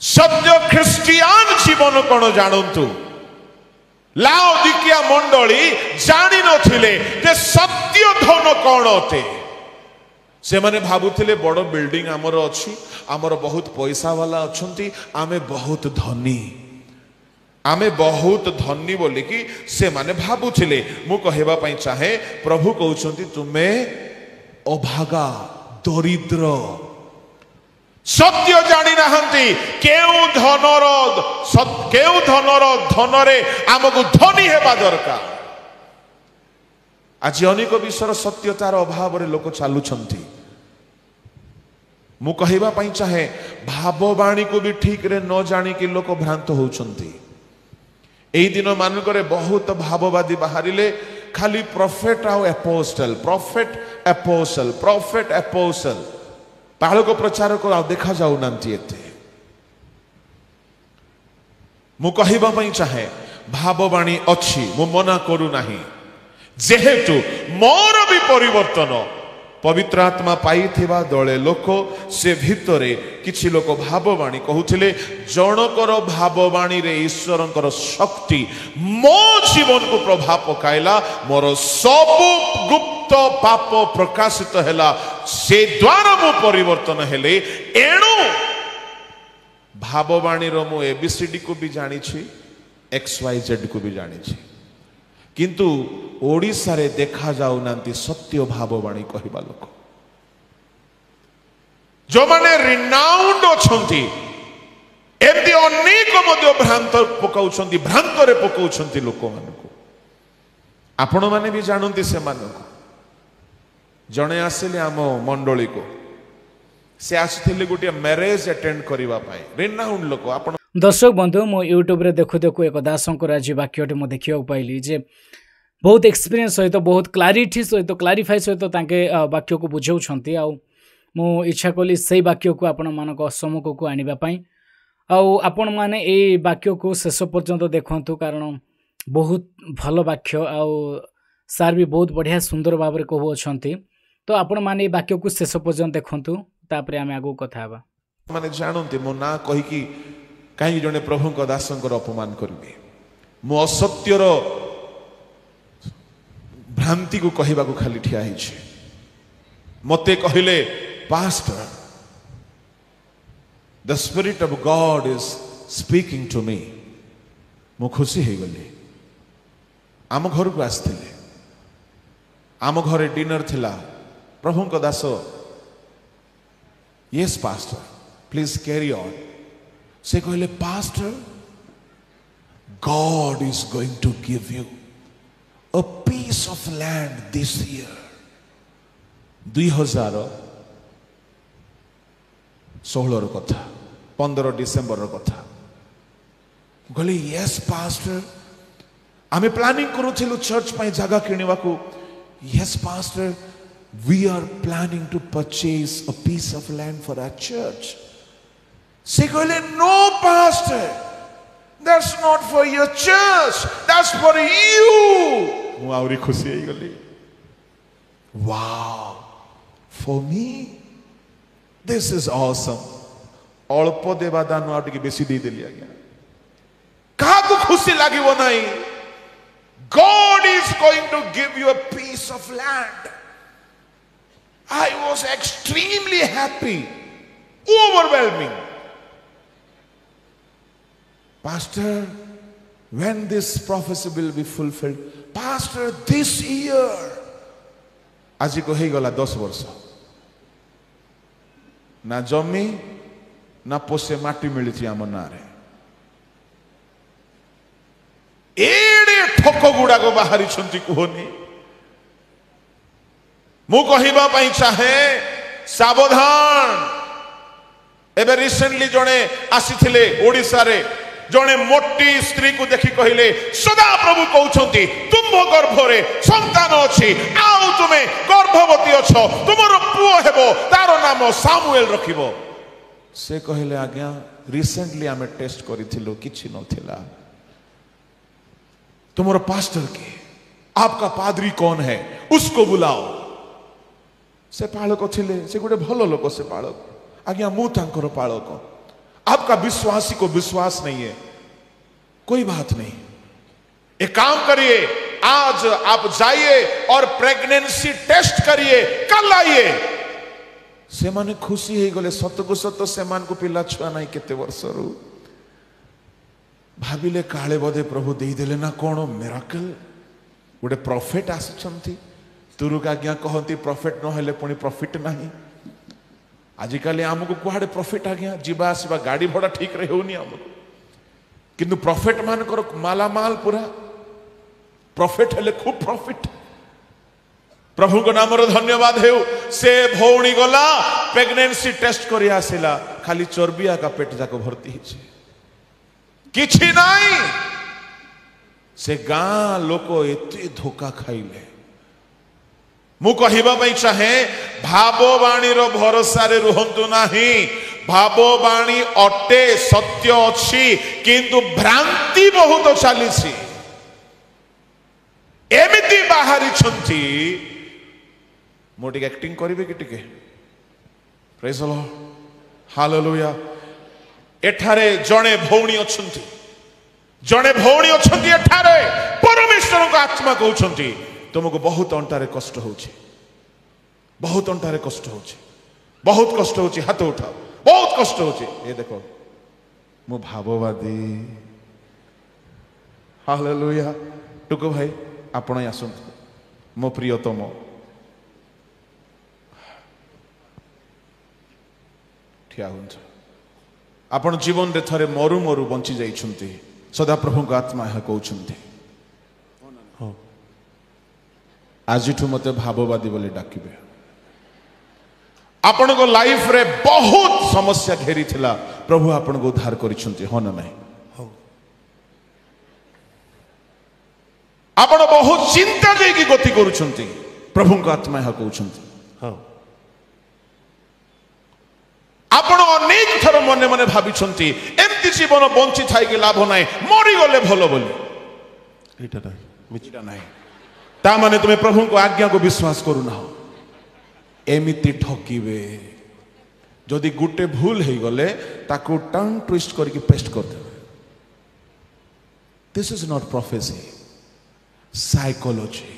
सत्य ख्रिस्टियान जीवन कौन जानतु लाओदिकिया मंडली जानी नथिले जे सत्य धन कौन अटे से माने भाबुथिले बड़ बिल्डिंग आमर अछि आमर बहुत पैसा वाला अछंती आमे बहुत धनी बोली कि से माने भाबुथिले मु कहबा पई चाहे प्रभु कहउछंती तुमे अभागा दरिद्र सत्य जानी नाहंती केउ धनर धनरे आमको धनी हेबा दरकार आज अनेक विषयर सत्यतार अभाव रे लोक चालुछंती मु कहबा पई चाहे भाववाणी को भी ठीक रे न जानी कि लोक भ्रांत होउछंती एई दिन मानकरे बहुत भाववादी बाहरिले खाली प्रॉफिट आउ एपोस्टल पालक प्रचार को देखा जाऊ नांती एते मु कहबा पई चाहे भाववाणी अछि मु मना करू नाही जेहेतु मोर भी परिवर्तन पवित्र आत्मा पाई थिबा दले लोक से भितरे किछि लोक भाववाणी कहउथिले जनकर भाववाणी रे ईश्वरंकर शक्ति मो जीवन को प्रभाव पकाइला मोर सब गुप्त पाप प्रकाशित हैला से द्वारा मो परिवर्तन हेले एणु भाववाणी रो मो एबीसीडी को भी जानी छी XYZ को भी जानी छी किंतु ओडिसा रे देखा जाऊ नांती सत्य भाववाणी कहबा लोक जो माने रिनाउंड अछंती एमती अनेक मध्य भ्रांत पकाउछंती भ्रांत रे पकाउछंती लोक मानको आपण माने भी जानंती से मानको जणे आसिले आम मंडली को से आसिथिले गोटे मैरेज अटेंड करिवा पाए रिनाउंड लोक आपण दर्शक बंधु मो यूट्यूब रे देखु देखु एक दासंकर आज वाक्यटे मो देखियो पाइली जे बहुत एक्सपीरियंस सहित बहुत क्लारिटी सहित क्लारिफाई सहित तांके वाक्य को बुझाउछंती आ मो इच्छा कली से वाक्य को आपण मानक सम्मुख को आनिबा पई आ आपण माने ए वाक्य को शेष पर्यंत देखंतु कारण बहुत भल वाक्य आ सार भी बहुत बढ़िया सुंदर भाव रे कहू अछंती तो आपण माने वाक्य को शेष पर्यंत देखंतु तापरे आमे आगो कथा हबा माने जानंती मो ना कहि कि कहीं जने प्रभु दासंकर अपमान करिवे मो असत्यर भ्रांति को कहबा को खाली ठिया हिचे मते कहिले pastor the spirit of God is speaking to me मो खुशी हे गले आम घर को आस्थिले आम घरे डिनर थिला Prabhu Das yes pastor please carry on से कहले pastor God is going to give you a piece of land this year 2016 रो कथा 15 डिसेंबर रो कथा कहले यस पास्टर आमे प्लानिंग करूथिलु चर्च पय जगह किनिवा को yes pastor we are planning to purchase a piece of land for our church से कहले no pastor that's not for your church that's for you मु आउरी खुशी हो गली wow for me this is awesome अल्प देवा दान आउ टिके बेसी दे देली आज्ञा का को खुशी लागिवो नाही God is going to give you a piece of land I was extremely happy overwhelming pastor when this prophecy will be fulfilled pastor this year आज को हे गला 10 वर्ष ना जमी ना पोसे माटी मिली थी आम ना रे एडे ठक गुडा को बाहरी छंती कोनी मु कहिबा पई चाहे सावधान एबे रिसेंटली जणे आसीथिले ओडिसा रे जने मोटी स्त्री को देखि कहिले सदा प्रभु कहउछंती तुम गर्भ रे संतान अछि आउ तुमे गर्भवती अछो तुमर पुओ हेबो तारो नाम सामुएल रखिबो से कहिले आज्ञा रिसेंटली आमे टेस्ट करिथिलो किछि नथिला तुमर पास्टर के आपका पादरी कौन है उसको बुलाओ से पालक थिले से गोटे भलो लोक से पालक आज्ञा मु तांकर पालक आपका विश्वासी को विश्वास नहीं है, कोई बात नहीं, एक काम करिए, आज आप जाइए और प्रेगनेंसी टेस्ट करिए, कल आइए। से माने खुशी हो गले, सत को सत से मान को पिला छुआ नहीं केते वर्षरु भाविले काले बोधे प्रभु दे देले ना कोन मिराकल। गोटे प्रॉफिट आसुछंती तुरुक आज्ञा कहती प्रॉफिट न हेले पुणी प्रॉफिट नहीं। आजिकाली आमको कुआडे प्रॉफिट आज्ञा जीवा आसवा गाड़ी भड़ा ठीक रे होनी आमको, किंतु प्रॉफिट मान कर मालामाल पूरा प्रॉफिट हेले खूब प्रॉफिट। प्रभु को नाम धन्यवाद हो। से भौणी गला प्रेगनेंसी टेस्ट कर आसिला, खाली चर्बिया का पेट जाक भर्ती है, किछि नहीं। से गाँ लोक एते धोखा खाइले। मु कहबा चाहे भाववाणी रो भरोसा रे रुहंतु नाही। भाववाणी अटे सत्य अच्छी, किंतु भ्रांति बहुत चली एमिति बाहरी छंती। मोटी एक्टिंग करिवे कि टिके, प्रेज द लॉर्ड, हालेलुया। एठारे जणे भौणी अछंती, जणे भौणी अछंती एठारे। परमेश्वर को आत्मा कहउछंती तुमको बहुत अंटारे कष्ट होछि, बहुत अंटारे कष्ट होछि, बहुत कष्ट होछि, हाथ उठाओ, बहुत कष्ट होछि। ए देखो मु भाववादी, हालेलुया। टुकु भाई आपण आसंतु, मो प्रियतम ठिया हुंछ। आपण जीवन रे थरे मरु मरु बंची जाइछंती, सदा प्रभु को आत्मा है कहउछंती आज मते भाववादी बोले डाकिबे। आपण को लाइफ रे बहुत समस्या घेरी थिला, प्रभु आपण को उद्धार करिछंती, हो ना नहीं? आपण बहुत चिंता देकी गति करूछंती, प्रभु को आत्मा है कहउछंती। आपण अनेक थर मने मने भाबिछंती एमती जीवन बंची थाई के लाभ नाही, मरी गले भलो बोली। एटा नाही, मिचिटा नाही। ता माने तुमे प्रभु को आज्ञा को विश्वास करू ना, एमिति ठकीबे। जदि गुटे भूल हो गले ताको टंग ट्विस्ट करके पेस्ट कर देबे। This is not prophecy, psychology.